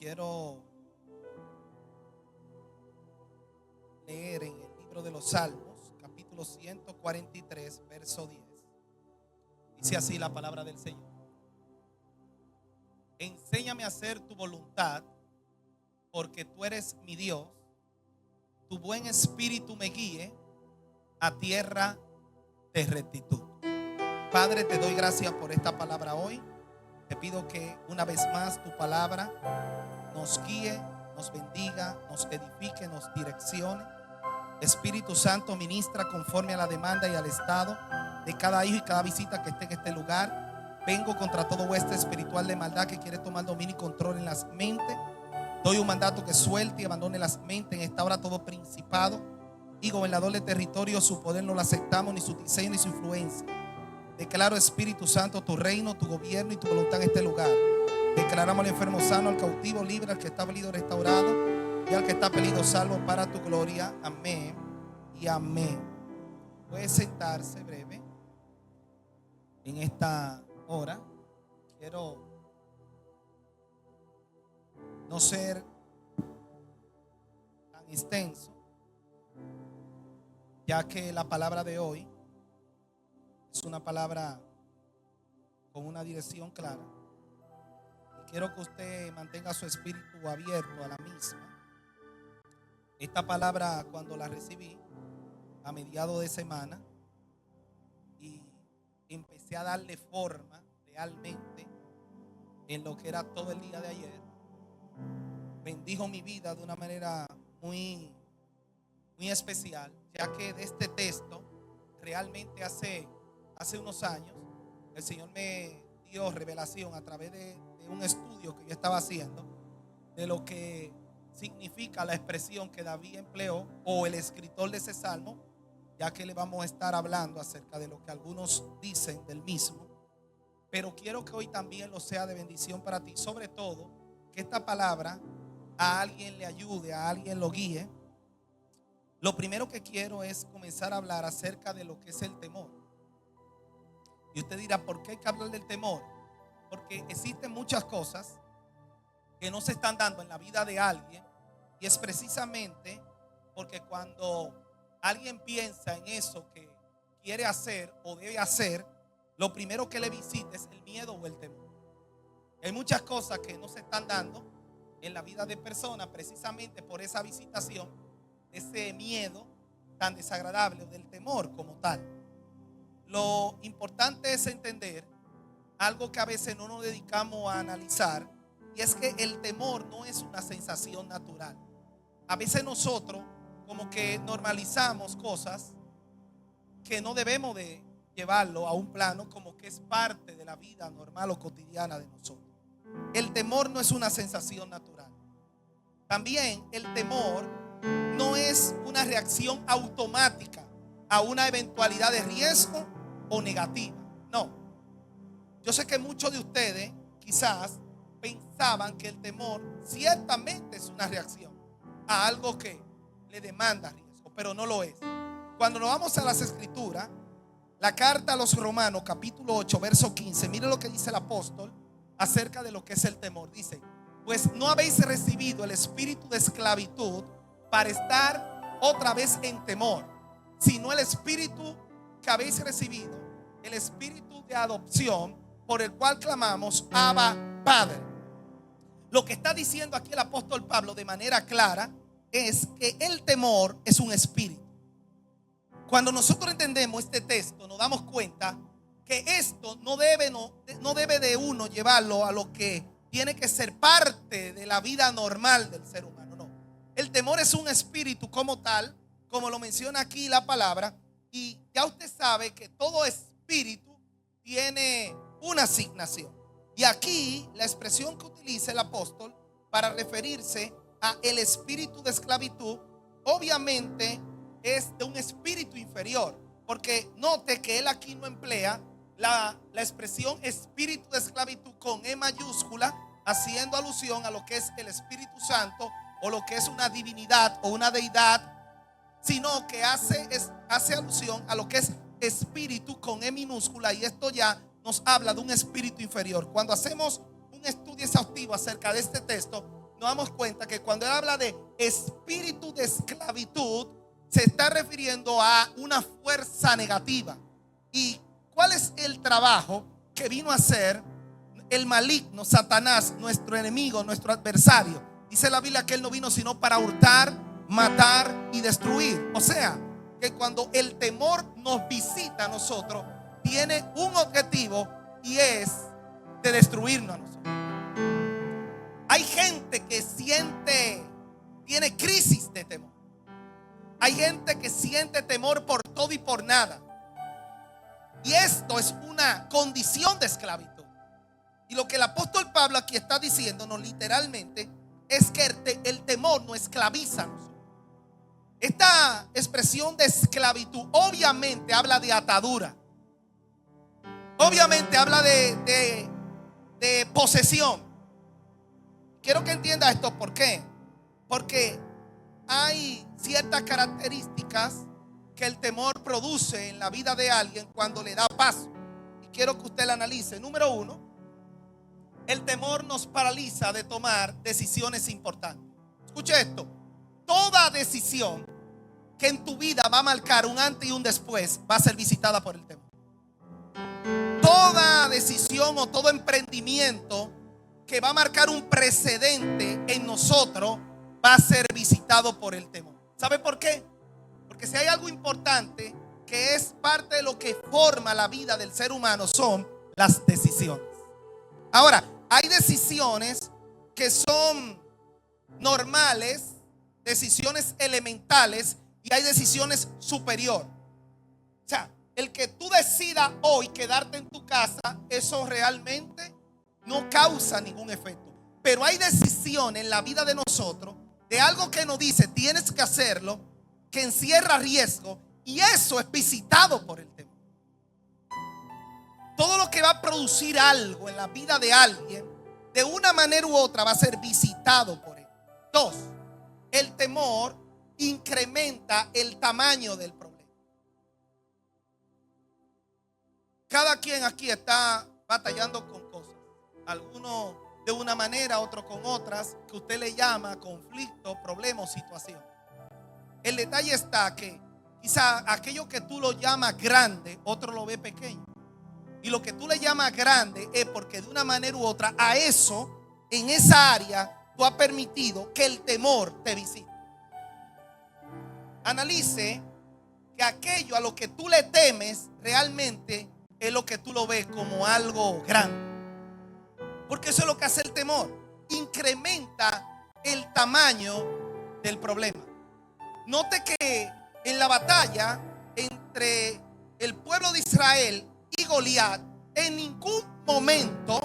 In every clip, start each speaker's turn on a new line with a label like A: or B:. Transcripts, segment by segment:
A: quiero leer en el libro de los Salmos, capítulo 143, verso 10. Dice así la palabra del Señor: enséñame a hacer tu voluntad, porque tú eres mi Dios. Tu buen espíritu me guíe a tierra de rectitud. Padre, te doy gracias por esta palabra hoy. Te pido que una vez más tu palabra nos guíe, nos bendiga, nos edifique, nos direccione. Espíritu Santo, ministra conforme a la demanda y al estado de cada hijo y cada visita que esté en este lugar. Vengo contra todo hueste espiritual de maldad que quiere tomar dominio y control en las mentes. Doy un mandato que suelte y abandone las mentes en esta hora todo principado y gobernador de territorio. Su poder no lo aceptamos, ni su diseño ni su influencia. Declaro, Espíritu Santo, tu reino, tu gobierno y tu voluntad en este lugar. Declaramos al enfermo sano, al cautivo libre, al que está venido restaurado y al que está pedido salvo para tu gloria. Amén y amén. Puede sentarse breve. En esta hora quiero no ser tan extenso, ya que la palabra de hoy es una palabra con una dirección clara. Y quiero que usted mantenga su espíritu abierto a la misma. Esta palabra, cuando la recibí a mediados de semana y empecé a darle forma realmente en lo que era todo el día de ayer, bendijo mi vida de una manera muy especial, ya que de este texto realmente hace unos años el Señor me dio revelación a través de un estudio que yo estaba haciendo de lo que significa la expresión que David empleó, o el escritor de ese salmo, ya que le vamos a estar hablando acerca de lo que algunos dicen del mismo. Pero quiero que hoy también lo sea de bendición para ti, sobre todo que esta palabra a alguien le ayude, a alguien lo guíe. Lo primero que quiero es comenzar a hablar acerca de lo que es el temor. Y usted dirá, ¿por qué hay que hablar del temor? Porque existen muchas cosas que no se están dando en la vida de alguien, y es precisamente porque cuando alguien piensa en eso que quiere hacer o debe hacer, lo primero que le visita es el miedo o el temor. Hay muchas cosas que no se están dando en la vida de personas precisamente por esa visitación, ese miedo tan desagradable, del temor como tal. Lo importante es entender algo que a veces no nos dedicamos a analizar, y es que el temor no es una sensación natural. A veces nosotros como que normalizamos cosas que no debemos de llevarlo a un plano como que es parte de la vida normal o cotidiana de nosotros. El temor no es una sensación natural. También el temor no es una reacción automática a una eventualidad de riesgo o negativa. No. Yo sé que muchos de ustedes quizás pensaban que el temor ciertamente es una reacción a algo que le demanda riesgo, pero no lo es. Cuando nos vamos a las escrituras, la carta a los Romanos, capítulo 8, verso 15, mire lo que dice el apóstol acerca de lo que es el temor. Dice: pues no habéis recibido el espíritu de esclavitud para estar otra vez en temor, sino el espíritu que habéis recibido, el espíritu de adopción, por el cual clamamos: Abba, Padre. Lo que está diciendo aquí el apóstol Pablo de manera clara es que el temor es un espíritu. Cuando nosotros entendemos este texto, nos damos cuenta que esto no debe de uno llevarlo a lo que tiene que ser parte de la vida normal del ser humano. No. El temor es un espíritu como tal, como lo menciona aquí la palabra, y ya usted sabe que todo espíritu tiene una asignación. Y aquí la expresión que utiliza el apóstol para referirse a el espíritu de esclavitud, obviamente es de un espíritu inferior, porque note que él aquí no emplea la expresión espíritu de esclavitud con E mayúscula, haciendo alusión a lo que es el Espíritu Santo o lo que es una divinidad o una deidad, sino que hace alusión a lo que es espíritu con E minúscula, y esto ya nos habla de un espíritu inferior. Cuando hacemos un estudio exhaustivo acerca de este texto, nos damos cuenta que cuando él habla de espíritu de esclavitud, se está refiriendo a una fuerza negativa. ¿Y cuál es el trabajo que vino a hacer el maligno, Satanás, nuestro enemigo, nuestro adversario? Dice la Biblia que él no vino sino para hurtar, matar y destruir. O sea, que cuando el temor nos visita a nosotros, tiene un objetivo y es de destruirnos a nosotros. Hay gente que tiene crisis de temor. Hay gente que siente temor por todo y por nada. Y esto es una condición de esclavitud. Y lo que el apóstol Pablo aquí está diciéndonos literalmente es que el temor nos esclaviza a nosotros. Esta expresión de esclavitud obviamente habla de atadura. Obviamente habla de posesión. Quiero que entienda esto. ¿Por qué? Porque hay ciertas características que el temor produce en la vida de alguien cuando le da paso. Y quiero que usted la analice. Número uno, el temor nos paraliza de tomar decisiones importantes. Escuche esto. Toda decisión que en tu vida va a marcar un antes y un después va a ser visitada por el temor. Toda decisión o todo emprendimiento que va a marcar un precedente en nosotros va a ser visitado por el temor. ¿Sabe por qué? Porque si hay algo importante que es parte de lo que forma la vida del ser humano, son las decisiones. Ahora, hay decisiones que son normales, decisiones elementales, y hay decisiones superiores. O sea, el que tú decidas hoy quedarte en tu casa, eso realmente no causa ningún efecto. Pero hay decisiones en la vida de nosotros, de algo que nos dice tienes que hacerlo, que encierra riesgo, y eso es visitado por el temor. Todo lo que va a producir algo en la vida de alguien, de una manera u otra, va a ser visitado por él. Dos, el temor incrementa el tamaño del problema. Cada quien aquí está batallando con cosas. Algunos de una manera, otros con otras, que usted le llama conflicto, problema o situación. El detalle está que quizá aquello que tú lo llamas grande, otro lo ve pequeño. Y lo que tú le llamas grande es porque de una manera u otra a eso, en esa área, tú has permitido que el temor te visite. Analice que aquello a lo que tú le temes realmente es lo que tú lo ves como algo grande. Porque eso es lo que hace el temor. Incrementa el tamaño del problema. Note que en la batalla entre el pueblo de Israel y Goliat, en ningún momento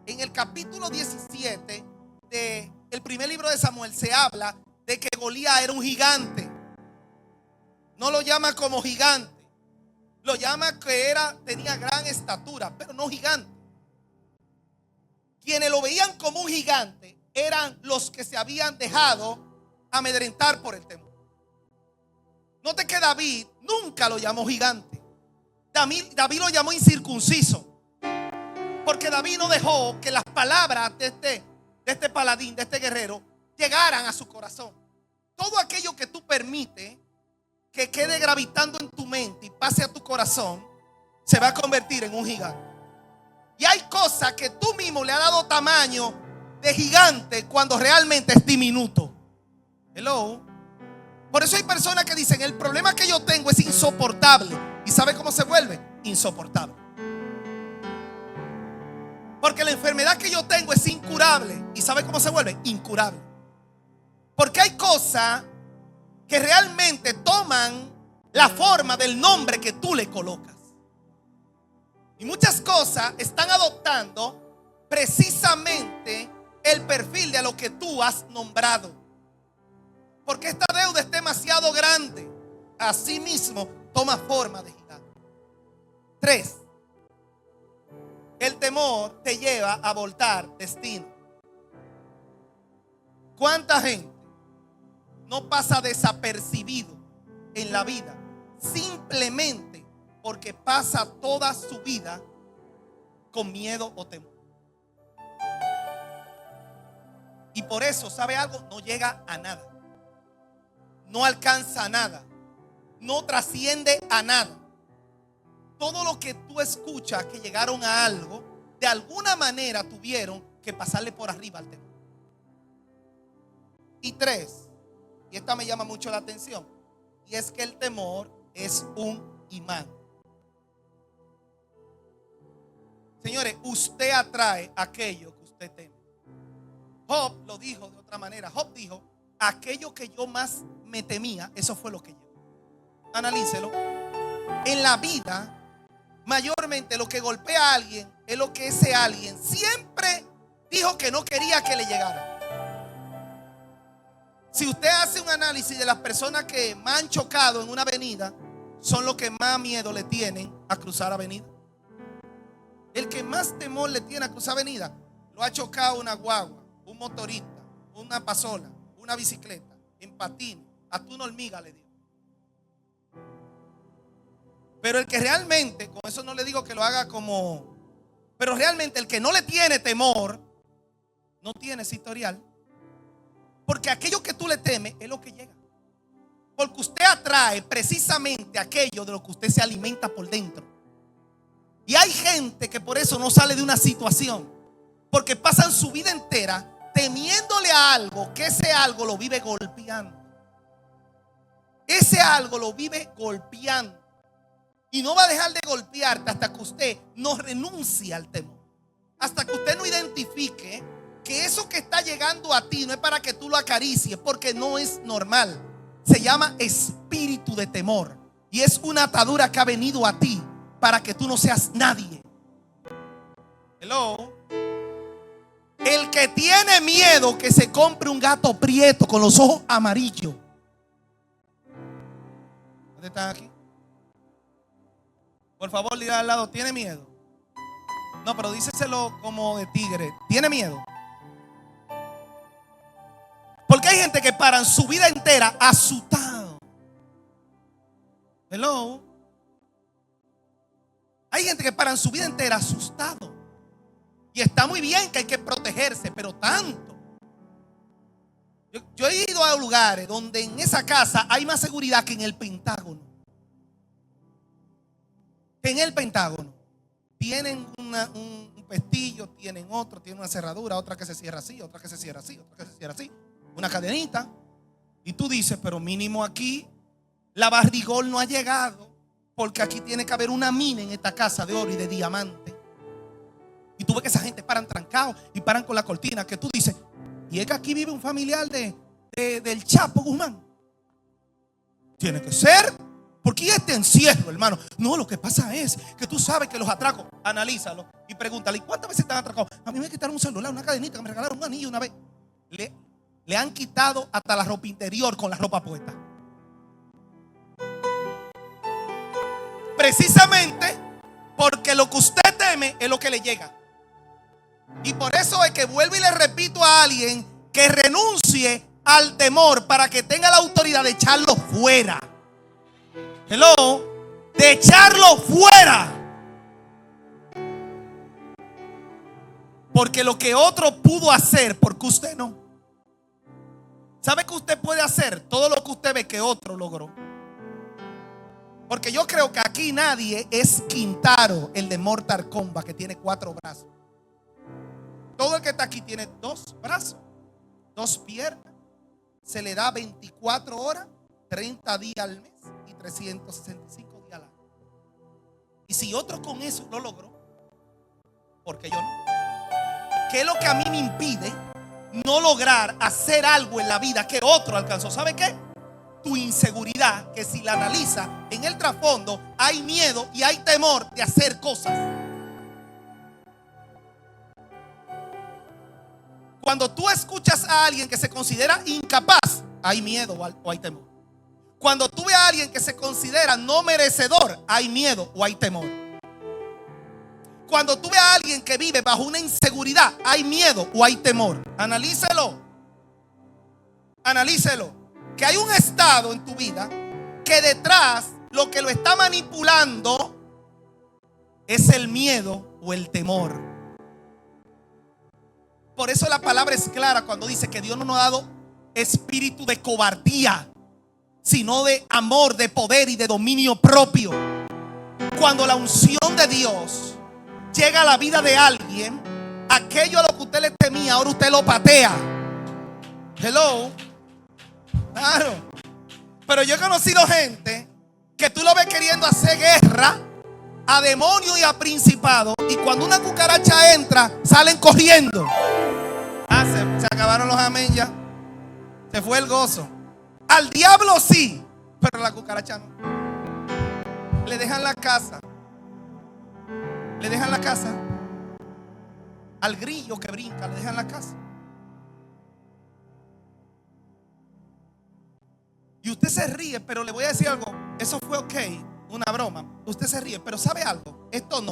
A: en el capítulo 17 del primer libro de Samuel se habla de que Goliat era un gigante. No lo llama como gigante, lo llama que tenía gran estatura, pero no gigante. Quienes lo veían como un gigante eran los que se habían dejado amedrentar por el temor. Note que David nunca lo llamó gigante. David lo llamó incircunciso, porque David no dejó que las palabras de este paladín, de este guerrero, llegaran a su corazón. Todo aquello que tú permites que quede gravitando en tu mente y pase a tu corazón, se va a convertir en un gigante. Y hay cosas que tú mismo le has dado tamaño de gigante cuando realmente es diminuto. Hello. Por eso hay personas que dicen: el problema que yo tengo es insoportable. ¿Y sabe cómo se vuelve? Insoportable. Porque la enfermedad que yo tengo es incurable. ¿Y sabe cómo se vuelve? Incurable. Porque hay cosas que realmente toman la forma del nombre que tú le colocas. Y muchas cosas están adoptando precisamente el perfil de a lo que tú has nombrado. Porque esta deuda es demasiado grande. Asimismo, toma forma de gigante. 3. El temor te lleva a abortar destino. ¿Cuánta gente no pasa desapercibido en la vida simplemente porque pasa toda su vida con miedo o temor? Y por eso, ¿sabe algo? No llega a nada. No alcanza a nada. No trasciende a nada. Todo lo que tú escuchas que llegaron a algo, de alguna manera tuvieron que pasarle por arriba al temor. Y 3, y esta me llama mucho la atención, y es que el temor es un imán. Señores, usted atrae aquello que usted teme. Job lo dijo de otra manera. Job dijo: aquello que yo más me temía, eso fue lo que llegó. Analícelo. En la vida, mayormente lo que golpea a alguien es lo que ese alguien siempre dijo que no quería que le llegara. Si usted hace un análisis de las personas que más han chocado en una avenida, son los que más miedo le tienen a cruzar avenida. El que más temor le tiene a cruzar avenida, lo ha chocado una guagua, un motorista, una pasola, una bicicleta, en patín, hasta una hormiga le dio. Pero el que realmente, con eso no le digo que lo haga como, pero realmente el que no le tiene temor, no tiene ese historial. Porque aquello que tú le temes es lo que llega. Porque usted atrae precisamente aquello de lo que usted se alimenta por dentro. Y hay gente que por eso no sale de una situación, porque pasan su vida entera temiéndole a algo, que ese algo lo vive golpeando. Ese algo lo vive golpeando. Y no va a dejar de golpearte hasta que usted no renuncie al temor. Hasta que usted no identifique que eso que está llegando a ti no es para que tú lo acaricies, porque no es normal. Se llama espíritu de temor. Y es una atadura que ha venido a ti para que tú no seas nadie. Hello. El que tiene miedo que se compre un gato prieto con los ojos amarillos. ¿Dónde están aquí? Por favor, diga al lado: ¿tiene miedo? No, pero díceselo como de tigre. ¿Tiene miedo? Porque hay gente que paran su vida entera asustado. Hello. Hay gente que paran su vida entera asustado. Y está muy bien que hay que protegerse, pero tanto. Yo he ido a lugares donde en esa casa hay más seguridad que en el Pentágono. En el Pentágono tienen un pestillo, tienen otro, tienen una cerradura, otra que se cierra así, otra que se cierra así, otra que se cierra así, una cadenita. Y tú dices: pero mínimo aquí la Barrigol no ha llegado, porque aquí tiene que haber una mina en esta casa de oro y de diamante. Y tú ves que esa gente paran trancados y paran con la cortina, que tú dices: y es que aquí vive un familiar del Chapo Guzmán. Tiene que ser, porque este encierro, hermano. No, lo que pasa es que tú sabes que los atracos, analízalo y pregúntale: ¿cuántas veces te han atracado? A mí me quitaron un celular, una cadenita, que me regalaron un anillo una vez. Le han quitado hasta la ropa interior con la ropa puesta. Precisamente porque lo que usted teme es lo que le llega. Y por eso es que vuelvo y le repito a alguien que renuncie al temor para que tenga la autoridad de echarlo fuera. Hello, de echarlo fuera. Porque lo que otro pudo hacer, porque usted no. ¿Sabe que usted puede hacer todo lo que usted ve que otro logró? Porque yo creo que aquí nadie es Quintaro, el de Mortal Kombat, que tiene 4 brazos. Todo el que está aquí tiene 2 brazos, 2 piernas. Se le da 24 horas, 30 días al mes y 365 días al año. Y si otro con eso lo logró, ¿por qué yo no? ¿Qué es lo que a mí me impide no lograr hacer algo en la vida que otro alcanzó? ¿Sabe qué? Tu inseguridad, que si la analiza en el trasfondo, hay miedo y hay temor de hacer cosas. Cuando tú escuchas a alguien que se considera incapaz, hay miedo o hay temor. Cuando tú ves a alguien que se considera no merecedor, hay miedo o hay temor. Cuando tú ves a alguien que vive bajo una inseguridad, hay miedo o hay temor. Analícelo. Analícelo. Que hay un estado en tu vida que detrás lo que lo está manipulando es el miedo o el temor. Por eso la palabra es clara cuando dice que Dios no nos ha dado espíritu de cobardía, sino de amor, de poder y de dominio propio. Cuando la unción de Dios llega a la vida de alguien, aquello a lo que usted le temía, ahora usted lo patea. Hello. Claro. Pero yo he conocido gente que tú lo ves queriendo hacer guerra a demonios y a principados, y cuando una cucaracha entra, salen corriendo. Se acabaron los amén ya. Se fue el gozo. Al diablo sí, pero a la cucaracha no. Le dejan la casa. Le dejan la casa. Al grillo que brinca, le dejan la casa. Y usted se ríe, pero le voy a decir algo. Eso fue ok, una broma. Usted se ríe, pero ¿sabe algo? Esto no.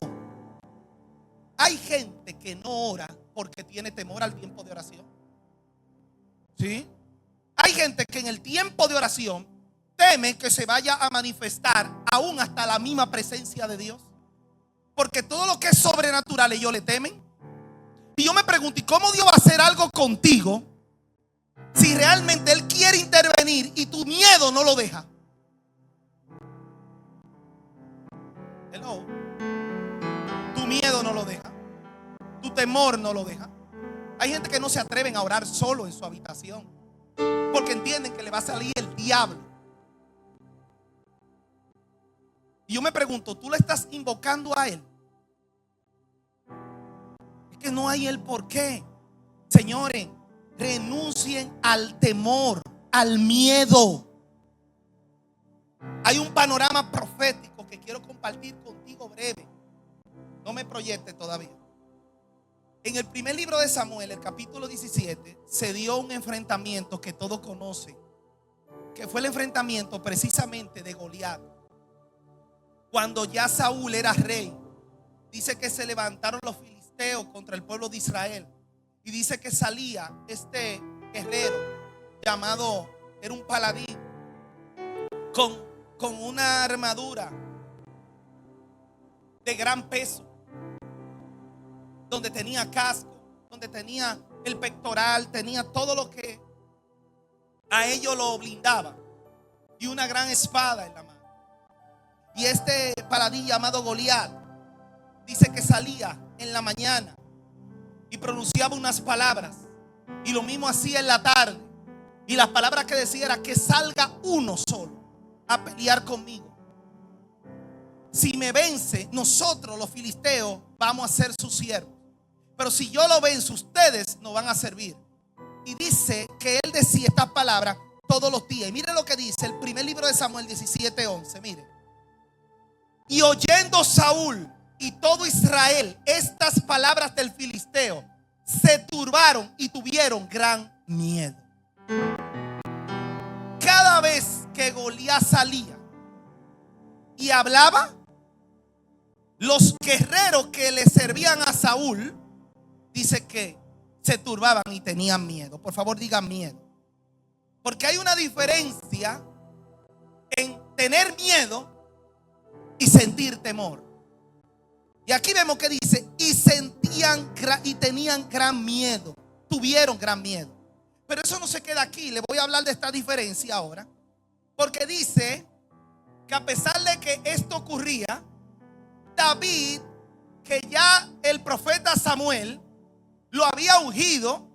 A: Hay gente que no ora porque tiene temor al tiempo de oración. ¿Sí? Hay gente que en el tiempo de oración teme que se vaya a manifestar aún hasta la misma presencia de Dios. Porque todo lo que es sobrenatural ellos le temen. Y yo me pregunto, ¿y cómo Dios va a hacer algo contigo si realmente Él quiere intervenir y tu miedo no lo deja? Hello. Tu miedo no lo deja. Tu temor no lo deja. Hay gente que no se atreven a orar solo en su habitación porque entienden que le va a salir el diablo. Y yo me pregunto, ¿tú le estás invocando a Él? Es que no hay el por qué. Señores, renuncien al temor, al miedo. Hay un panorama profético que quiero compartir contigo breve. No me proyecte todavía. En el primer libro de Samuel, el capítulo 17, se dio un enfrentamiento que todos conocen, que fue el enfrentamiento precisamente de Goliat. Cuando ya Saúl era rey, dice que se levantaron los filisteos contra el pueblo de Israel. Y dice que salía este guerrero llamado, era un paladín, con una armadura de gran peso, donde tenía casco, donde tenía el pectoral, tenía todo lo que a ellos lo blindaba, y una gran espada en la mano. Y este paladín llamado Goliat dice que salía en la mañana y pronunciaba unas palabras, y lo mismo hacía en la tarde, y las palabras que decía era que salga uno solo a pelear conmigo. Si me vence, nosotros los filisteos vamos a ser sus siervos, pero si yo lo venzo, ustedes nos van a servir. Y dice que él decía estas palabras todos los días. Y mire lo que dice el primer libro de Samuel 17:11. Mire. Y oyendo Saúl y todo Israel estas palabras del filisteo, se turbaron y tuvieron gran miedo. Cada vez que Goliat salía y hablaba, los guerreros que le servían a Saúl, dice que se turbaban y tenían miedo. Por favor, digan miedo. Porque hay una diferencia en tener miedo y sentir temor. Y aquí vemos que dice, y sentían y tenían gran miedo, tuvieron gran miedo. Pero eso no se queda aquí. Le voy a hablar de esta diferencia ahora, porque dice que a pesar de que esto ocurría, David, que ya el profeta Samuel lo había ungido,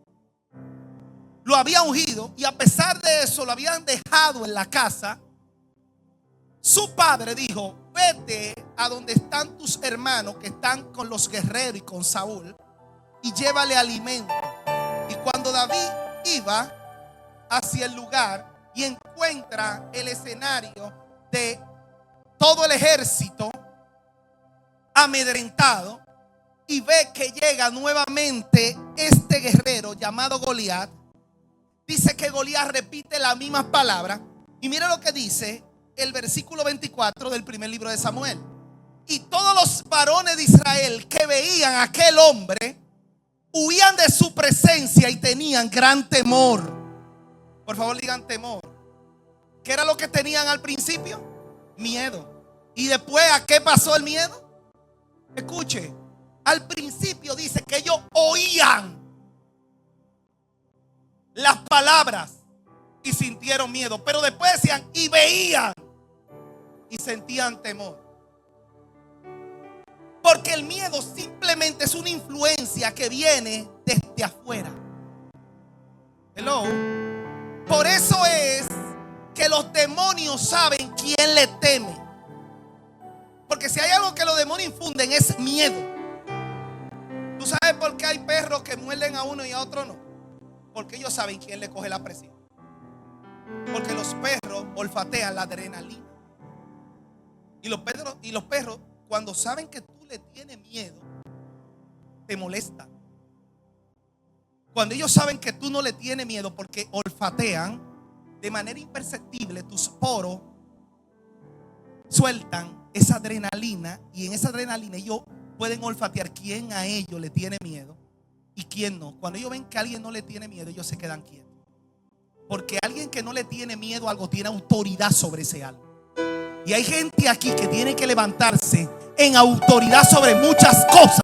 A: y a pesar de eso lo habían dejado en la casa, su padre dijo: vete a donde están tus hermanos que están con los guerreros y con Saúl, y llévale alimento. Y cuando David iba hacia el lugar y encuentra el escenario de todo el ejército amedrentado, y ve que llega nuevamente este guerrero llamado Goliat, dice que Goliat repite las mismas palabras. Y mira lo que dice el versículo 24 del primer libro de Samuel. Y todos los varones de Israel que veían a aquel hombre huían de su presencia y tenían gran temor. Por favor, digan temor. ¿Qué era lo que tenían al principio? Miedo. ¿Y después a qué pasó el miedo? Escuche, al principio dice que ellos oían las palabras y sintieron miedo. Pero después decían y veían y sentían temor. Porque el miedo simplemente es una influencia que viene desde afuera. Hello. Por eso es que los demonios saben quién le teme. Porque si hay algo que los demonios infunden es miedo. ¿Tú sabes por qué hay perros que muerden a uno y a otro no? Porque ellos saben quién le coge la presión. Porque los perros olfatean la adrenalina. Y los perros cuando saben que tú le tienes miedo, te molestan. Cuando ellos saben que tú no le tienes miedo, porque olfatean de manera imperceptible, tus poros sueltan esa adrenalina, y en esa adrenalina ellos pueden olfatear quién a ellos le tiene miedo y quién no. Cuando ellos ven que alguien no le tiene miedo, ellos se quedan quietos. Porque alguien que no le tiene miedo a algo tiene autoridad sobre ese algo. Y hay gente aquí que tiene que levantarse en autoridad sobre muchas cosas.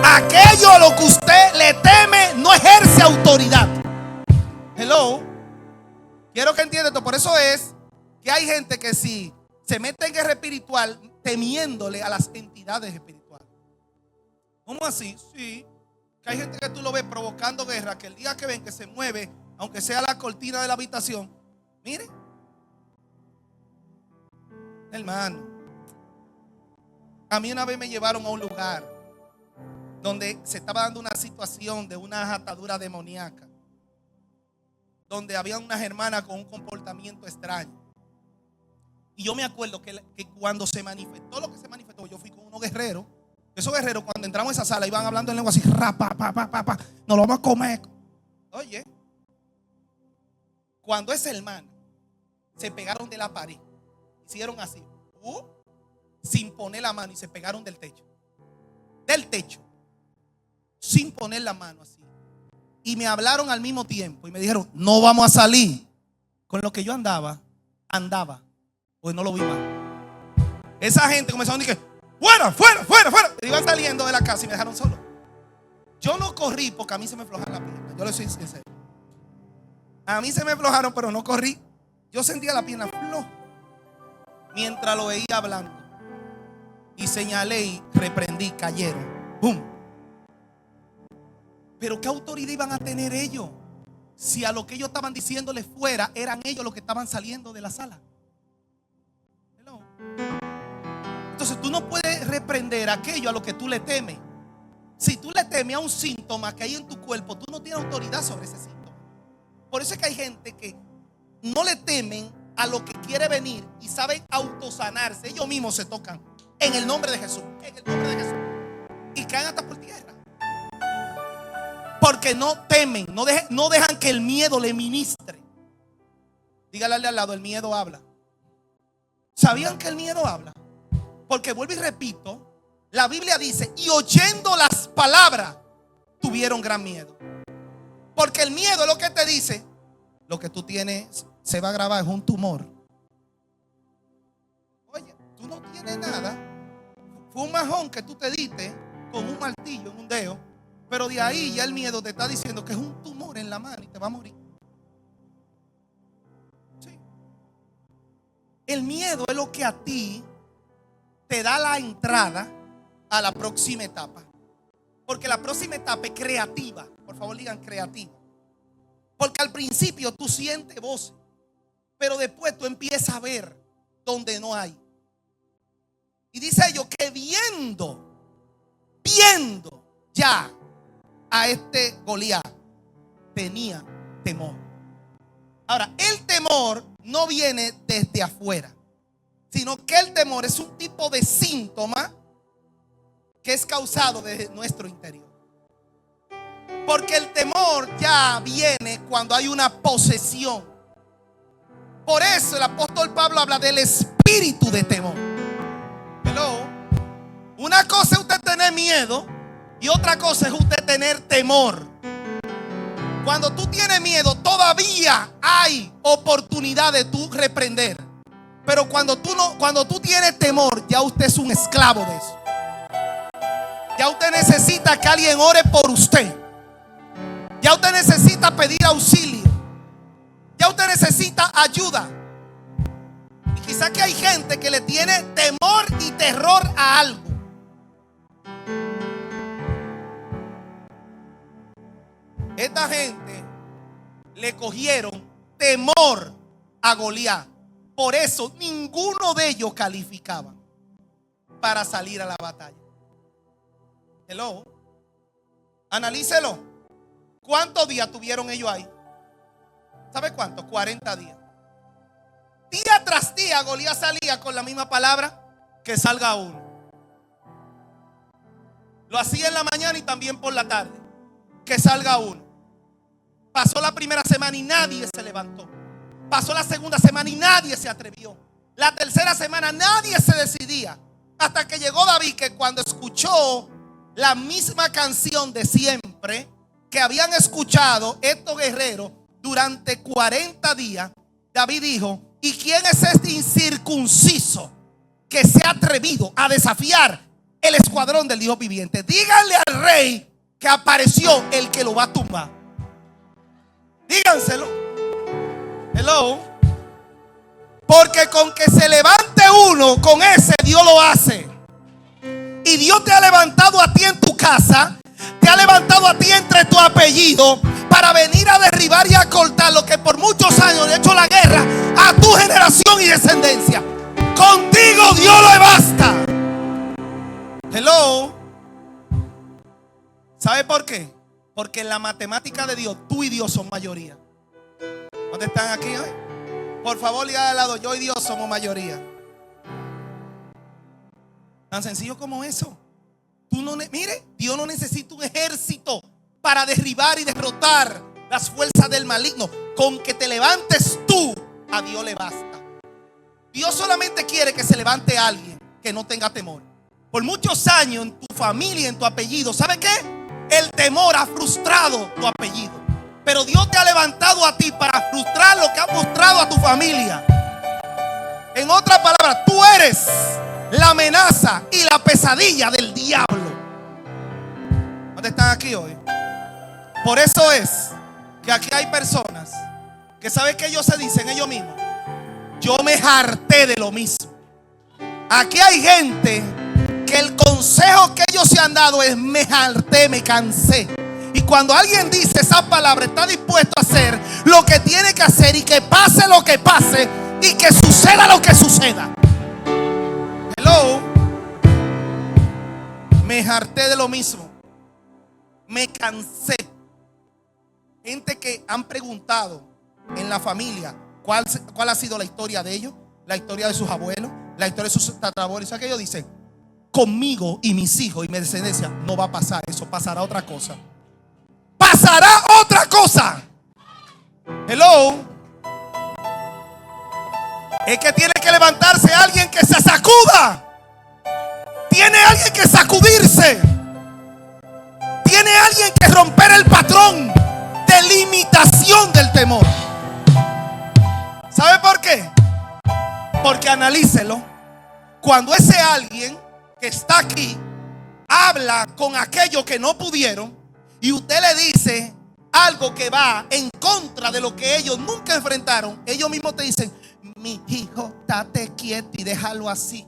A: Aquello a lo que usted le teme no ejerce autoridad. Hello. Quiero que entienda esto. Por eso es que hay gente que si se mete en guerra espiritual temiéndole a las entidades espirituales. ¿Cómo así? Sí. Que hay gente que tú lo ves provocando guerra, que el día que ven que se mueve, aunque sea la cortina de la habitación, mire, hermano, a mí una vez me llevaron a un lugar donde se estaba dando una situación de una atadura demoníaca, donde había unas hermanas con un comportamiento extraño. Y yo me acuerdo que cuando se manifestó lo que se manifestó, yo fui con unos guerreros. Esos guerreros, cuando entramos a esa sala, iban hablando en lengua así, nos lo vamos a comer. Oye, cuando esa hermana se pegaron de la pared, hicieron así, sin poner la mano, y se pegaron del techo, sin poner la mano así, y me hablaron al mismo tiempo y me dijeron, no vamos a salir. Con lo que yo andaba, pues no lo vi más. Esa gente comenzaron a decir, fuera. Y iban saliendo de la casa y me dejaron solo. Yo no corrí porque a mí se me aflojaron las piernas. Yo le soy sincero. A mí se me aflojaron, pero no corrí. Yo sentía la pierna floja mientras lo veía hablando. Y señalé y reprendí, cayeron. ¡Bum! Pero ¿qué autoridad iban a tener ellos? Si a lo que ellos estaban diciéndole fuera, eran ellos los que estaban saliendo de la sala. Hello. Entonces tú no puedes reprender aquello a lo que tú le temes. Si tú le temes a un síntoma que hay en tu cuerpo, tú no tienes autoridad sobre ese síntoma. Por eso es que hay gente que no le temen a lo que quiere venir y saben autosanarse. Ellos mismos se tocan en el nombre de Jesús. En el nombre de Jesús. Y caen hasta por tierra. Porque no temen, no dejan que el miedo le ministre. Dígale al lado, el miedo habla. ¿Sabían que el miedo habla? Porque vuelvo y repito, la Biblia dice, y oyendo las palabras, tuvieron gran miedo. Porque el miedo es lo que te dice, lo que tú tienes se va a grabar, es un tumor. Oye, tú no tienes nada. Fue un majón que tú te diste con un martillo en un dedo. Pero de ahí ya el miedo te está diciendo que es un tumor en la mano y te va a morir. Sí. El miedo es lo que a ti te da la entrada a la próxima etapa. Porque la próxima etapa es creativa. Por favor, digan creativa. Porque al principio tú sientes voces, pero después tú empiezas a ver donde no hay. Y dice ellos que viendo ya a este Goliat, tenía temor. Ahora, el temor no viene desde afuera, sino que el temor es un tipo de síntoma que es causado desde nuestro interior. Porque el temor ya viene cuando hay una posesión. Por eso el apóstol Pablo habla del espíritu de temor. Hello. Una cosa es usted tener miedo y otra cosa es usted tener temor. Cuando tú tienes miedo, todavía hay oportunidad de tú reprender. Pero cuando tú tienes temor, ya usted es un esclavo de eso. Ya usted necesita que alguien ore por usted. Ya usted necesita pedir auxilio. Ya usted necesita ayuda. Y quizá que hay gente que le tiene temor y terror a algo. Esta gente le cogieron temor a Goliat. Por eso ninguno de ellos calificaba para salir a la batalla. Hello. Analícelo. ¿Cuántos días tuvieron ellos ahí? ¿Sabe cuántos? 40 días. Día tras día Goliat salía con la misma palabra: que salga uno. Lo hacía en la mañana y también por la tarde: que salga uno. Pasó la primera semana y nadie se levantó. Pasó la segunda semana y nadie se atrevió. La tercera semana nadie se decidía. Hasta que llegó David, que cuando escuchó la misma canción de siempre que habían escuchado estos guerreros durante 40 días, David dijo: ¿y quién es este incircunciso que se ha atrevido a desafiar el escuadrón del Dios viviente? Díganle al rey que apareció el que lo va a tumbar. Díganselo. Hello. Porque con que se levante uno, con ese Dios lo hace. Y Dios te ha levantado a ti en tu casa, te ha levantado a ti entre tu apellido, para venir a derribar y a cortar lo que por muchos años le ha hecho la guerra a tu generación y descendencia. Contigo Dios lo basta. Hello. ¿Sabe por qué? Porque en la matemática de Dios, tú y Dios son mayoría. ¿Dónde están aquí hoy? Por favor, y al lado, yo y Dios somos mayoría. Tan sencillo como eso. Mire, Dios no necesita un ejército para derribar y derrotar las fuerzas del maligno. Con que te levantes tú, a Dios le basta. Dios solamente quiere que se levante alguien que no tenga temor. Por muchos años en tu familia, en tu apellido, ¿sabe qué? El temor ha frustrado tu apellido. Pero Dios te ha levantado a ti para frustrar lo que ha frustrado a tu familia. En otras palabras, tú eres la amenaza y la pesadilla del diablo. ¿Dónde están aquí hoy? Por eso es que aquí hay personas que saben que ellos se dicen ellos mismos: yo me harté de lo mismo. Aquí hay gente que el consejo que ellos se han dado es: me harté, me cansé. Y cuando alguien dice esa palabra, está dispuesto a hacer lo que tiene que hacer, y que pase lo que pase, y que suceda lo que suceda. Hello. Me harté de lo mismo. Me cansé. Gente que han preguntado en la familia cuál ha sido la historia de ellos, la historia de sus abuelos, la historia de sus tatarabuelos. ¿Sabes qué ellos dicen? Conmigo y mis hijos y mi descendencia no va a pasar eso, pasará otra cosa. Pasará otra cosa. Hello. Es que tiene que levantarse alguien que se sacuda. Tiene alguien que sacudirse. Tiene alguien que romper el patrón de limitación del temor. ¿Sabe por qué? Porque analícelo. Cuando ese alguien que está aquí habla con aquellos que no pudieron, y usted le dice algo que va en contra de lo que ellos nunca enfrentaron, ellos mismos te dicen: mi hijo, date quieto y déjalo así.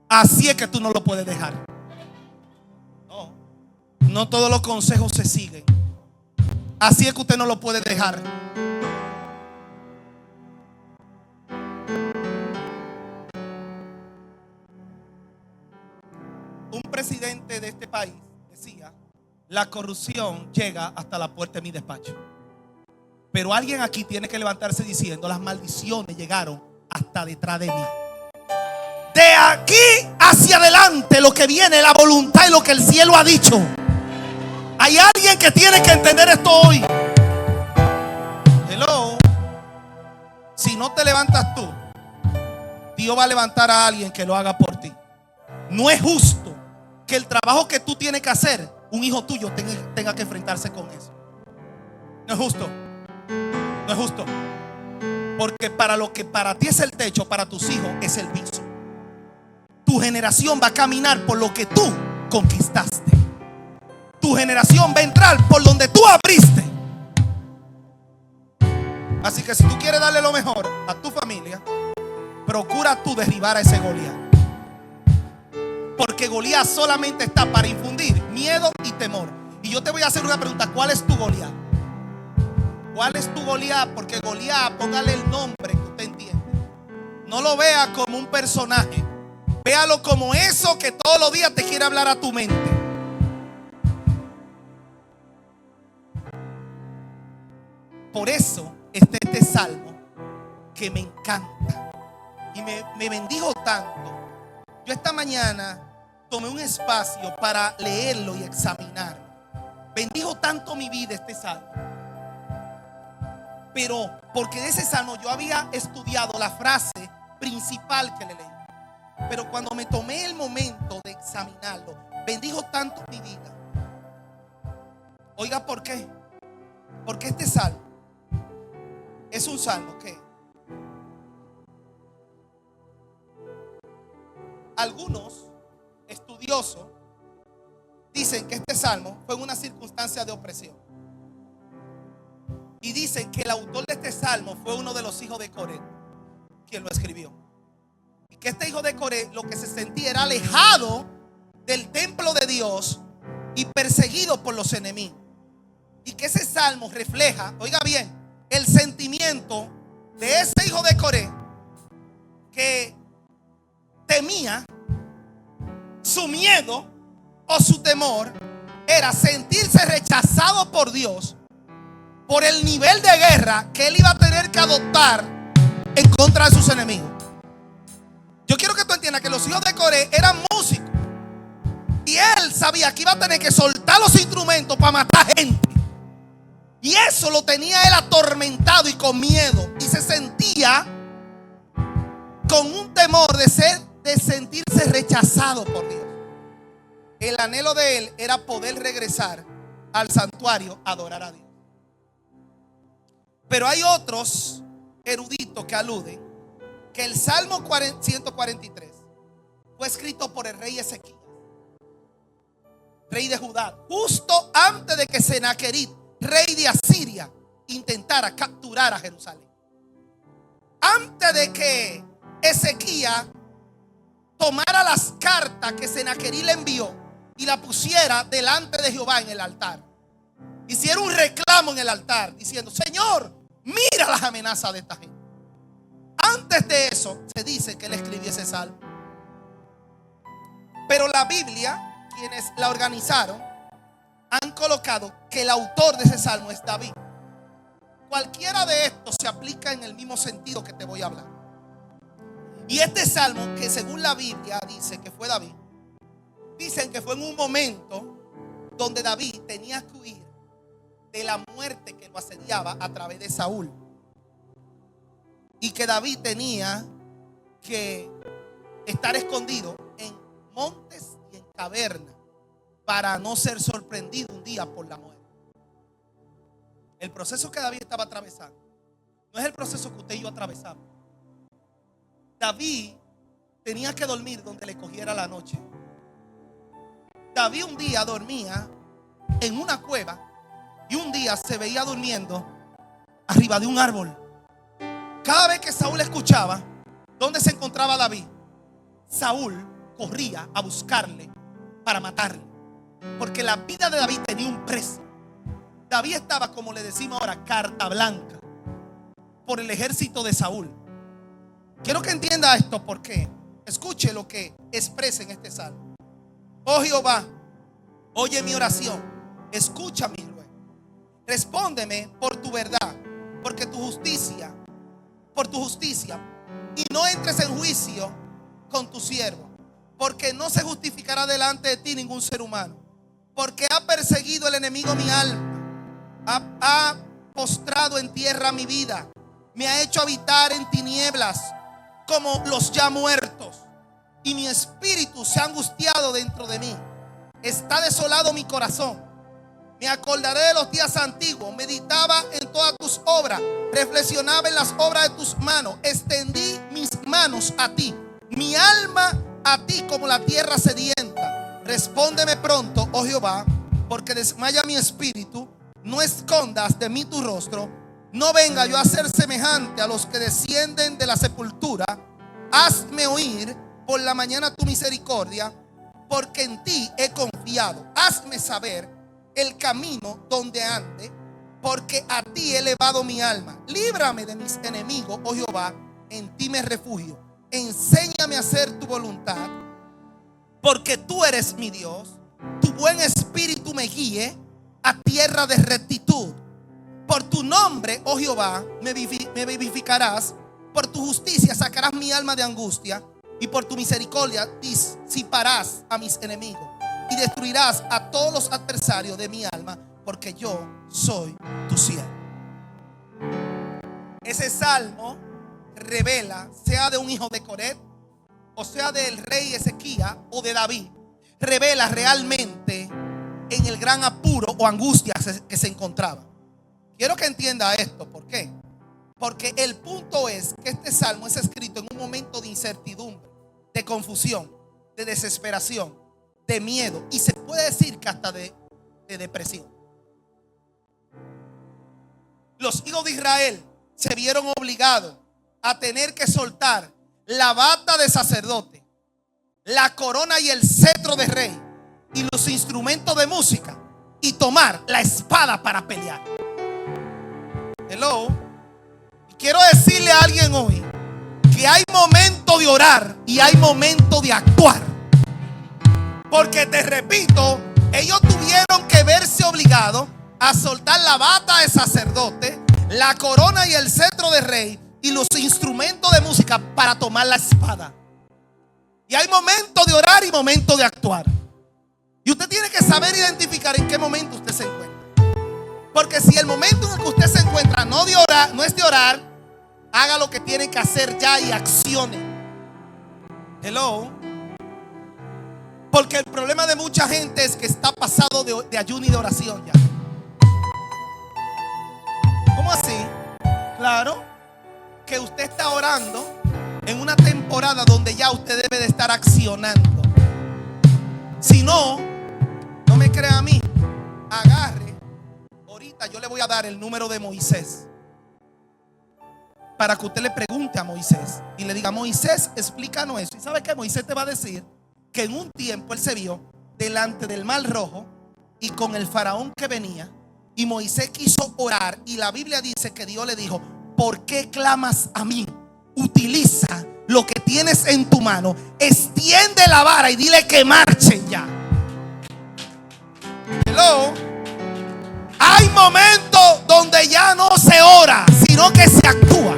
A: Así es que tú no lo puedes dejar. No todos los consejos se siguen. Así es que usted no lo puede dejar. Un presidente de este país decía: la corrupción llega hasta la puerta de mi despacho. Pero alguien aquí tiene que levantarse diciendo: las maldiciones llegaron hasta detrás de mí. De aquí hacia adelante, lo que viene, la voluntad y lo que el cielo ha dicho. Hay alguien que tiene que entender esto hoy. Hello. Si no te levantas tú, Dios va a levantar a alguien que lo haga por ti. No es justo que el trabajo que tú tienes que hacer, un hijo tuyo tenga que enfrentarse con eso. No es justo. No es justo. Porque para lo que para ti es el techo, para tus hijos es el piso. Tu generación va a caminar por lo que tú conquistaste. Tu generación va a entrar por donde tú abriste. Así que si tú quieres darle lo mejor a tu familia, procura tú derribar a ese Goliat. Porque Goliat solamente está para infundir miedo y temor. Y yo te voy a hacer una pregunta: ¿cuál es tu Goliat? ¿Cuál es tu Goliat? Porque Goliat, póngale el nombre que usted entiende. No lo vea como un personaje. Véalo como eso que todos los días te quiere hablar a tu mente. Por eso está este salmo que me encanta y me bendijo tanto. Yo esta mañana tomé un espacio para leerlo y examinarlo. Bendijo tanto mi vida este salmo. Pero porque de ese salmo yo había estudiado la frase principal que le leí. Pero cuando me tomé el momento de examinarlo, bendijo tanto mi vida. Oiga, ¿por qué? Porque este salmo es un salmo que algunos estudiosos dicen que este salmo fue en una circunstancia de opresión. Y dicen que el autor de este salmo fue uno de los hijos de Coré, quien lo escribió. Y que este hijo de Coré lo que se sentía era alejado del templo de Dios y perseguido por los enemigos. Y que ese salmo refleja, oiga bien, el sentimiento de ese hijo de Coré que temía, su miedo o su temor era sentirse rechazado por Dios por el nivel de guerra que él iba a tener que adoptar en contra de sus enemigos. Yo quiero que tú entiendas que los hijos de Coré eran músicos y él sabía que iba a tener que soltar los instrumentos para matar gente. Y eso lo tenía él atormentado y con miedo. Y se sentía con un temor de sentirse rechazado por Dios. El anhelo de él era poder regresar al santuario a adorar a Dios. Pero hay otros eruditos que aluden que el Salmo 143 fue escrito por el rey Ezequías, rey de Judá, justo antes de que Senaquerib, rey de Asiria, intentara capturar a Jerusalén. Antes de que Ezequías tomara las cartas que Senaquerib le envió y la pusiera delante de Jehová en el altar, hiciera un reclamo en el altar diciendo: Señor, mira las amenazas de esta gente. Antes de eso se dice que él escribió ese salmo. Pero la Biblia, quienes la organizaron, han colocado que el autor de ese salmo es David. Cualquiera de estos se aplica en el mismo sentido que te voy a hablar. Y este salmo, que según la Biblia dice que fue David, dicen que fue en un momento donde David tenía que huir de la muerte que lo asediaba a través de Saúl. Y que David tenía que estar escondido en montes y en cavernas para no ser sorprendido un día por la muerte. El proceso que David estaba atravesando no es el proceso que usted y yo atravesamos. David tenía que dormir donde le cogiera la noche. David un día dormía en una cueva y un día se veía durmiendo arriba de un árbol. Cada vez que Saúl escuchaba dónde se encontraba David, Saúl corría a buscarle para matarle, porque la vida de David tenía un precio. David estaba, como le decimos ahora, carta blanca por el ejército de Saúl. Quiero que entienda esto porque escuche lo que expresa en este salmo. Oh Jehová, oye mi oración, escucha mi ruego. Respóndeme por tu verdad, porque por tu justicia, y no entres en juicio con tu siervo, porque no se justificará delante de ti ningún ser humano, porque ha perseguido el enemigo mi alma, ha postrado en tierra mi vida, me ha hecho habitar en tinieblas como los ya muertos, y mi espíritu se ha angustiado dentro de mí. Está desolado mi corazón. Me acordaré de los días antiguos, meditaba en todas tus obras, reflexionaba en las obras de tus manos. Extendí mis manos a ti, mi alma a ti como la tierra sedienta. Respóndeme pronto, oh Jehová, porque desmaya mi espíritu. No escondas de mí tu rostro. no venga yo a ser semejante a los que descienden de la sepultura. Hazme oír por la mañana tu misericordia, porque en ti he confiado. Hazme saber el camino donde ande, porque a ti he elevado mi alma. Líbrame de mis enemigos, oh Jehová, en ti me refugio. Enséñame a hacer tu voluntad, porque tú eres mi Dios. Tu buen espíritu me guíe a tierra de rectitud. Por tu nombre, oh Jehová, me vivificarás. Por tu justicia sacarás mi alma de angustia. Y por tu misericordia disiparás a mis enemigos y destruirás a todos los adversarios de mi alma, porque yo soy tu siervo. Ese salmo revela, sea de un hijo de Coret, o sea del rey Ezequías o de David, revela realmente en el gran apuro o angustia que se encontraba. Quiero que entienda esto. ¿Por qué? Porque el punto es que este salmo es escrito en un momento de incertidumbre, de confusión, de desesperación, de miedo, y se puede decir que hasta de depresión. Los hijos de Israel se vieron obligados a tener que soltar la bata de sacerdote, la corona y el cetro de rey y los instrumentos de música, y tomar la espada para pelear. Hello. Y quiero decirle a alguien hoy que hay momento de orar y hay momento de actuar. Porque te repito, ellos tuvieron que verse obligados a soltar la bata de sacerdote, la corona y el cetro de rey y los instrumentos de música para tomar la espada. Y hay momento de orar y momento de actuar. Y usted tiene que saber identificar en qué momento usted se encuentra. Porque si el momento en el que usted se encuentra no es de orar, haga lo que tiene que hacer ya y accione. Hello. Porque el problema de mucha gente es que está pasado de ayuno y de oración ya. ¿Cómo así? Claro, que usted está orando en una temporada donde ya usted debe de estar accionando. Si no, no me crea a mí, agarre. Ahorita yo le voy a dar el número de Moisés para que usted le pregunte a Moisés y le diga: Moisés, explícanos eso. ¿Y sabe qué? Moisés te va a decir que en un tiempo él se vio delante del mar rojo y con el faraón que venía, y Moisés quiso orar, y la Biblia dice que Dios le dijo: ¿por qué clamas a mí? Utiliza lo que tienes en tu mano, extiende la vara y dile que marchen ya. Hello. Hay momentos donde ya no se ora, sino que se actúa.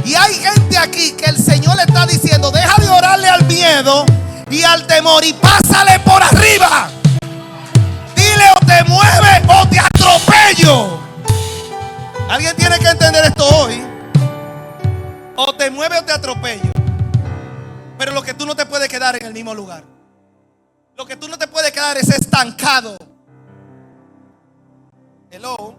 A: Y hay gente aquí que el Señor le está diciendo: deja de orarle al miedo y al temor y pásale por arriba. Dile: o te mueve o te atropello. Alguien tiene que entender esto hoy. O te mueve o te atropello. Pero lo que tú no te puedes quedar en el mismo lugar. Lo que tú no te puedes quedar es estancado. Hello.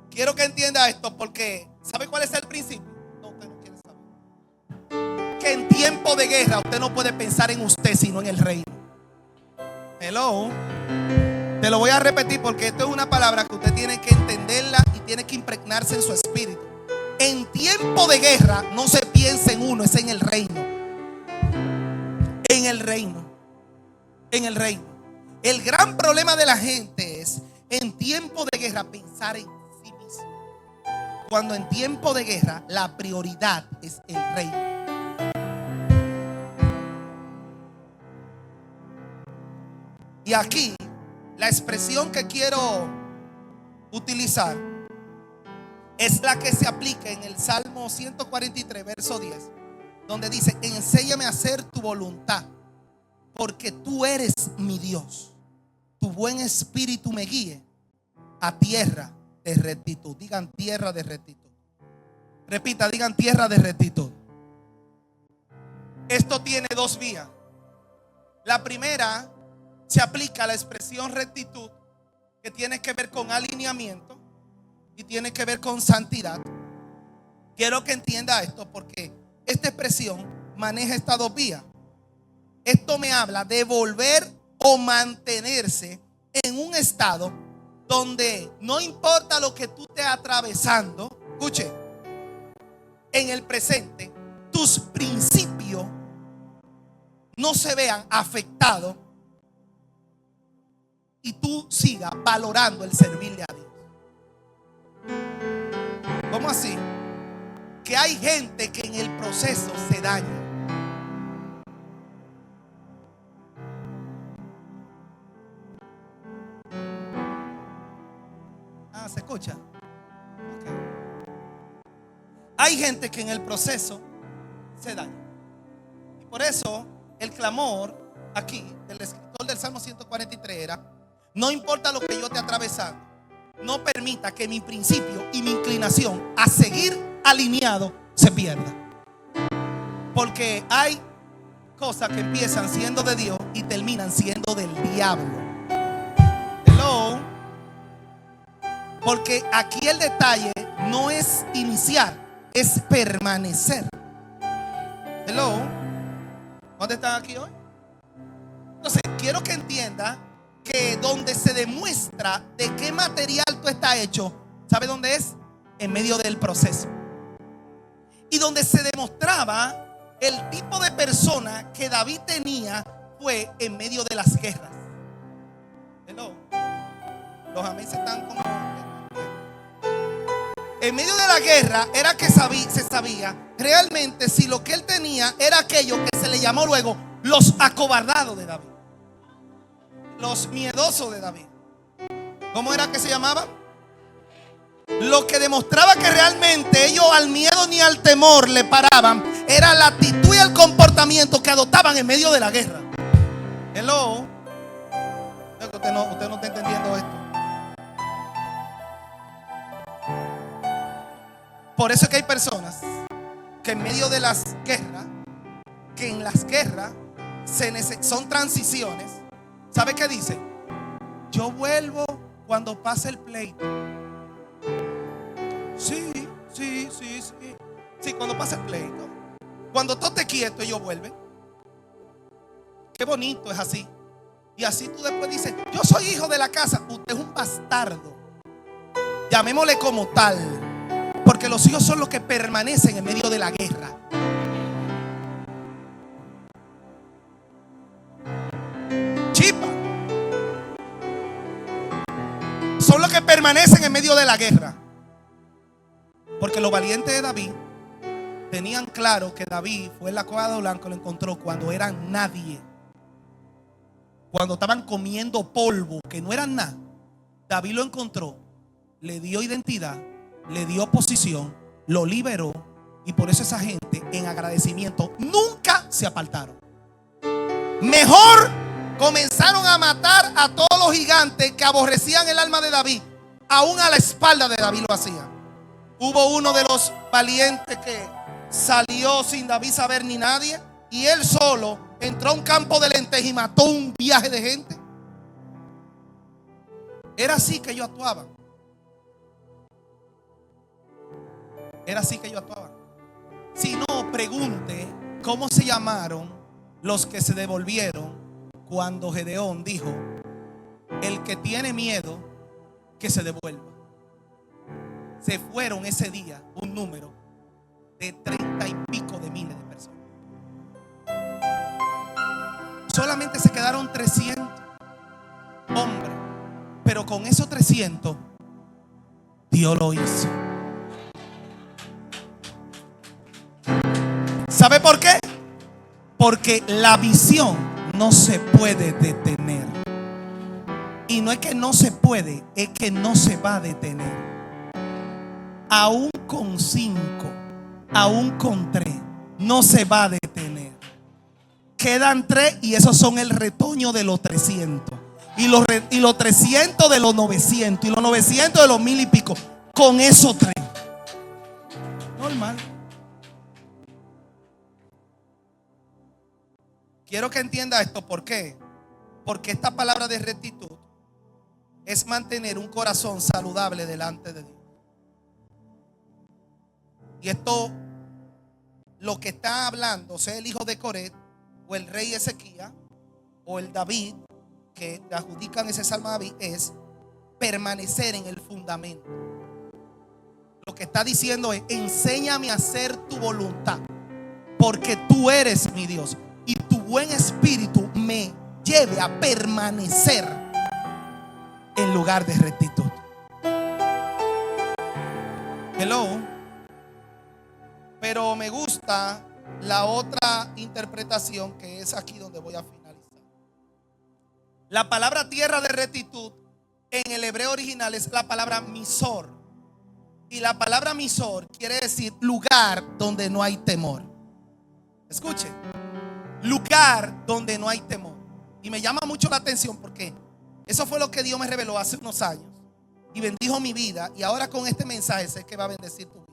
A: Quiero que entienda esto, porque ¿sabe cuál es el principio? No, usted no quiere saber. Que en tiempo de guerra usted no puede pensar en usted, sino en el reino. Hello. Te lo voy a repetir porque esto es una palabra que usted tiene que entenderla y tiene que impregnarse en su espíritu. En tiempo de guerra no se piensa en uno, es en el reino. En el reino. En el reino. El gran problema de la gente es en tiempo de guerra pensar en sí mismo, cuando en tiempo de guerra la prioridad es el reino. Y aquí la expresión que quiero utilizar es la que se aplica en el Salmo 143, verso 10, donde dice: enséñame a hacer tu voluntad, porque tú eres mi Dios. Tu buen espíritu me guíe a tierra de rectitud. Digan: tierra de rectitud. Repita, digan: tierra de rectitud. Esto tiene dos vías. La primera se aplica a la expresión rectitud, que tiene que ver con alineamiento y tiene que ver con santidad. Quiero que entienda esto, porque esta expresión maneja estas dos vías. Esto me habla de volver o mantenerse en un estado donde no importa lo que tú estés atravesando, escuche, en el presente, tus principios no se vean afectados y tú sigas valorando el servirle a Dios. ¿Cómo así? Que hay gente que en el proceso se daña. ¿Se escucha? Okay. Hay gente que en el proceso se daña. Y por eso el clamor aquí del escritor del Salmo 143 era: no importa lo que yo esté atravesando, no permita que mi principio y mi inclinación a seguir alineado se pierda. Porque hay cosas que empiezan siendo de Dios y terminan siendo del diablo. Hello. Porque aquí el detalle no es iniciar, es permanecer. Hello. ¿Dónde están aquí hoy? Entonces, quiero que entienda que donde se demuestra de qué material tú estás hecho, ¿sabe dónde es? En medio del proceso. Y donde se demostraba el tipo de persona que David tenía fue en medio de las guerras. Hello. Los amén se están como... En medio de la guerra era que se sabía realmente si lo que él tenía era aquello que se le llamó luego los acobardados de David, los miedosos de David. ¿Cómo era que se llamaban? Lo que demostraba que realmente ellos al miedo ni al temor le paraban era la actitud y el comportamiento que adoptaban en medio de la guerra. Hello. Usted no está entendiendo esto. Por eso es que hay personas que en medio de las guerras, que en las guerras son transiciones. ¿Sabe qué dice? Yo vuelvo cuando pase el pleito. Sí, cuando pase el pleito. Cuando todo esté quieto, ellos vuelven. Qué bonito es así. Y así tú después dices: yo soy hijo de la casa. Usted es un bastardo. Llamémosle como tal. Porque los hijos son los que permanecen en medio de la guerra. Chipa. Son los que permanecen en medio de la guerra. Porque los valientes de David tenían claro que David fue en la cueva de Blanco, lo encontró cuando eran nadie. Cuando estaban comiendo polvo, que no eran nada. David lo encontró, le dio identidad, le dio posición, lo liberó. Y por eso esa gente, en agradecimiento, nunca se apartaron. Mejor comenzaron a matar a todos los gigantes que aborrecían el alma de David. Aún a la espalda de David lo hacían. Hubo uno de los valientes que salió sin David saber ni nadie, y él solo entró a un campo de lentejas y mató un viaje de gente. Era así que ellos actuaban. Era así que ellos actuaban. Si no, pregunte cómo se llamaron los que se devolvieron cuando Gedeón dijo: el que tiene miedo, que se devuelva. Se fueron ese día un número de 30 y pico de miles de personas. Solamente se quedaron 300 hombres. Pero con esos 300 Dios lo hizo. ¿Sabe por qué? Porque la visión no se puede detener. Y no es que no se puede, es que no se va a detener. Aún con 5, aún con 3, no se va a detener. Quedan 3 y esos son el retoño de los 300. Y los 300 de los 900. Y los 900 de los 1000 y pico. Con esos 3. Normal. Quiero que entienda esto. ¿Por qué? Porque esta palabra de rectitud es mantener un corazón saludable delante de Dios. Y esto, lo que está hablando, sea el hijo de Coret, o el rey Ezequías, o el David, que le adjudican ese salmo a David, es permanecer en el fundamento. Lo que está diciendo es: enséñame a hacer tu voluntad, porque tú eres mi Dios, y tu buen espíritu me lleve a permanecer en lugar de rectitud. Hello. Pero me gusta la otra interpretación, que es aquí donde voy a finalizar. La palabra tierra de rectitud en el hebreo original es la palabra misor. Y la palabra misor quiere decir lugar donde no hay temor. Escuche, lugar donde no hay temor. Y me llama mucho la atención porque eso fue lo que Dios me reveló hace unos años y bendijo mi vida. Y ahora con este mensaje sé que va a bendecir tu vida.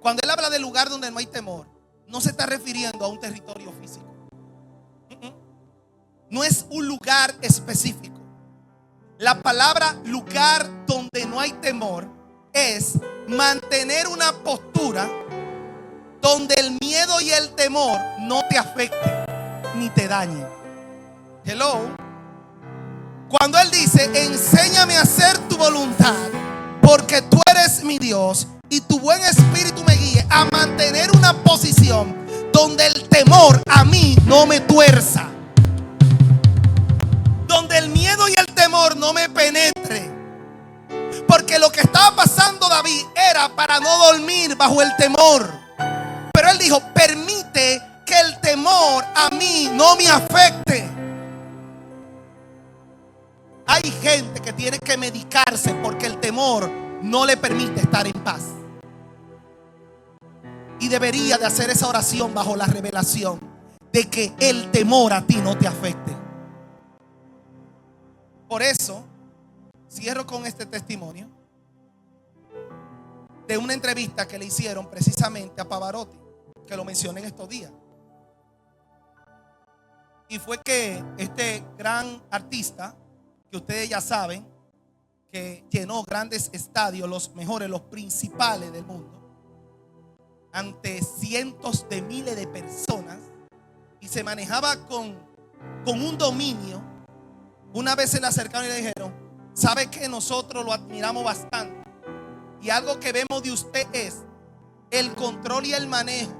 A: Cuando él habla de lugar donde no hay temor, no se está refiriendo a un territorio físico. No es un lugar específico. La palabra lugar donde no hay temor es mantener una postura donde el miedo y el temor no te afecten ni te dañen. Hello. Cuando él dice: enséñame a hacer tu voluntad, porque tú eres mi Dios, y tu buen espíritu me guíe a mantener una posición donde el temor a mí no me tuerza, donde el miedo y el temor no me penetre. Porque lo que estaba pasando David era para no dormir bajo el temor. Pero él dijo: permite que el temor a mí no me afecte. Hay gente que tiene que medicarse porque el temor no le permite estar en paz. Y debería de hacer esa oración bajo la revelación de que el temor a ti no te afecte. Por eso cierro con este testimonio de una entrevista que le hicieron precisamente a Pavarotti, que lo mencioné en estos días. Y fue que este gran artista, que ustedes ya saben, que llenó grandes estadios, los mejores, los principales del mundo, ante cientos de miles de personas, y se manejaba con un dominio. Una vez se le acercaron y le dijeron: ¿sabe que nosotros lo admiramos bastante? Y algo que vemos de usted es el control y el manejo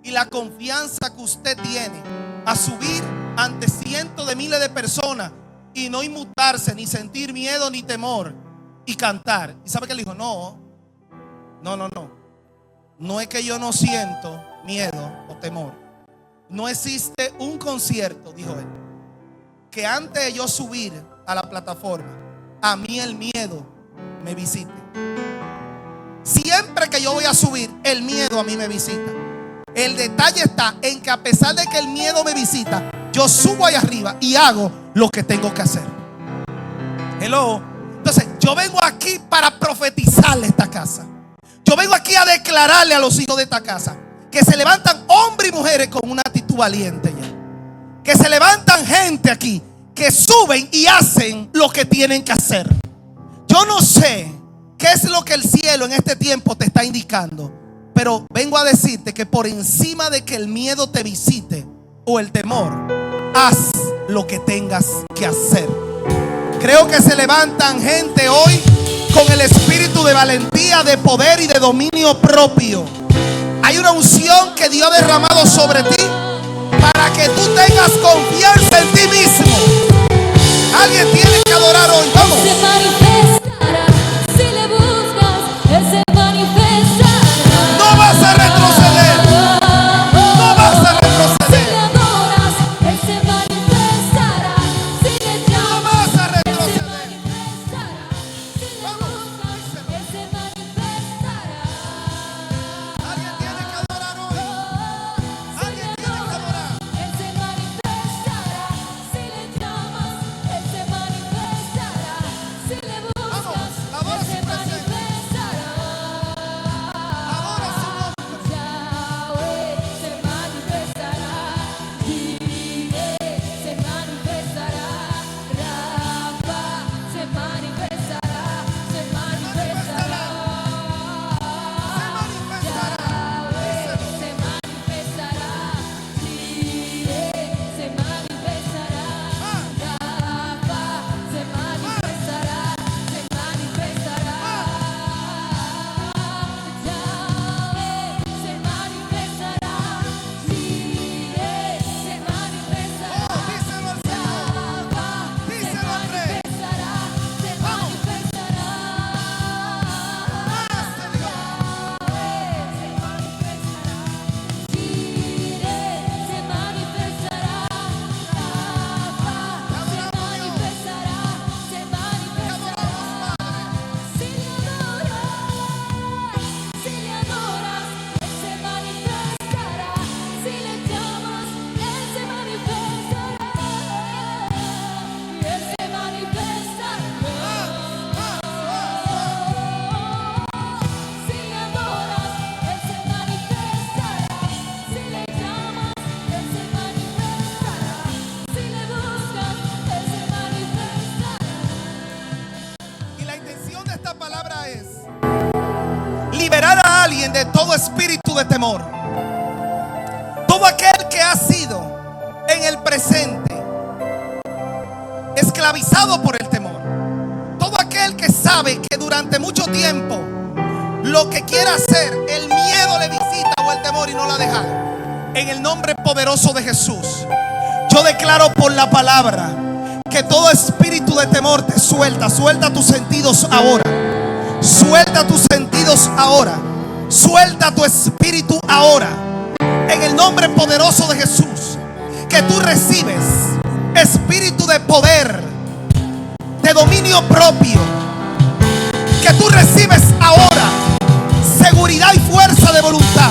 A: y la confianza que usted tiene a subir ante cientos de miles de personas y no inmutarse, ni sentir miedo ni temor, y cantar. ¿Y sabe que le dijo? No. No es que yo no siento miedo o temor. No existe un concierto, dijo él, que antes de yo subir a la plataforma, a mí el miedo me visite. Siempre que yo voy a subir, el miedo a mí me visita. El detalle está en que a pesar de que el miedo me visita, yo subo ahí arriba y hago lo que tengo que hacer. Hello. Entonces yo vengo aquí para profetizarle esta casa. Yo vengo aquí a declararle a los hijos de esta casa que se levantan hombres y mujeres con una actitud valiente ya. Que se levantan gente aquí que suben y hacen lo que tienen que hacer. Yo no sé qué es lo que el cielo en este tiempo te está indicando, pero vengo a decirte que por encima de que el miedo te visite o el temor, haz lo que tengas que hacer. Creo que se levantan gente hoy con el espíritu de valentía, de poder y de dominio propio. Hay una unción que Dios ha derramado sobre ti para que tú tengas confianza en ti mismo. Alguien tiene que adorar hoy. Vamos.
B: Se manifestará si le buscas. Él se manifestará.
A: No vas a retroceder. No vas a retroceder.
B: Si le adoras, Él se manifestará. Si le llamas,
A: No vas a
B: Él se
A: retroceder.
B: manifestará. Si le buscas, Él se manifestará.
A: Alguien tiene que adorar hoy. Alguien tiene que adorar.
B: Él se manifestará. Si le llamas,
A: de todo espíritu de temor. Todo aquel que ha sido en el presente esclavizado por el temor. Todo aquel que sabe que durante mucho tiempo lo que quiera hacer, el miedo le visita o el temor y no la deja. En el nombre poderoso de Jesús, yo declaro por la palabra que todo espíritu de temor te suelta. Suelta tus sentidos ahora. Suelta tus sentidos ahora. Suelta tu espíritu ahora. En el nombre poderoso de Jesús, que tú recibes espíritu de poder, de dominio propio. Que tú recibes ahora seguridad y fuerza de voluntad.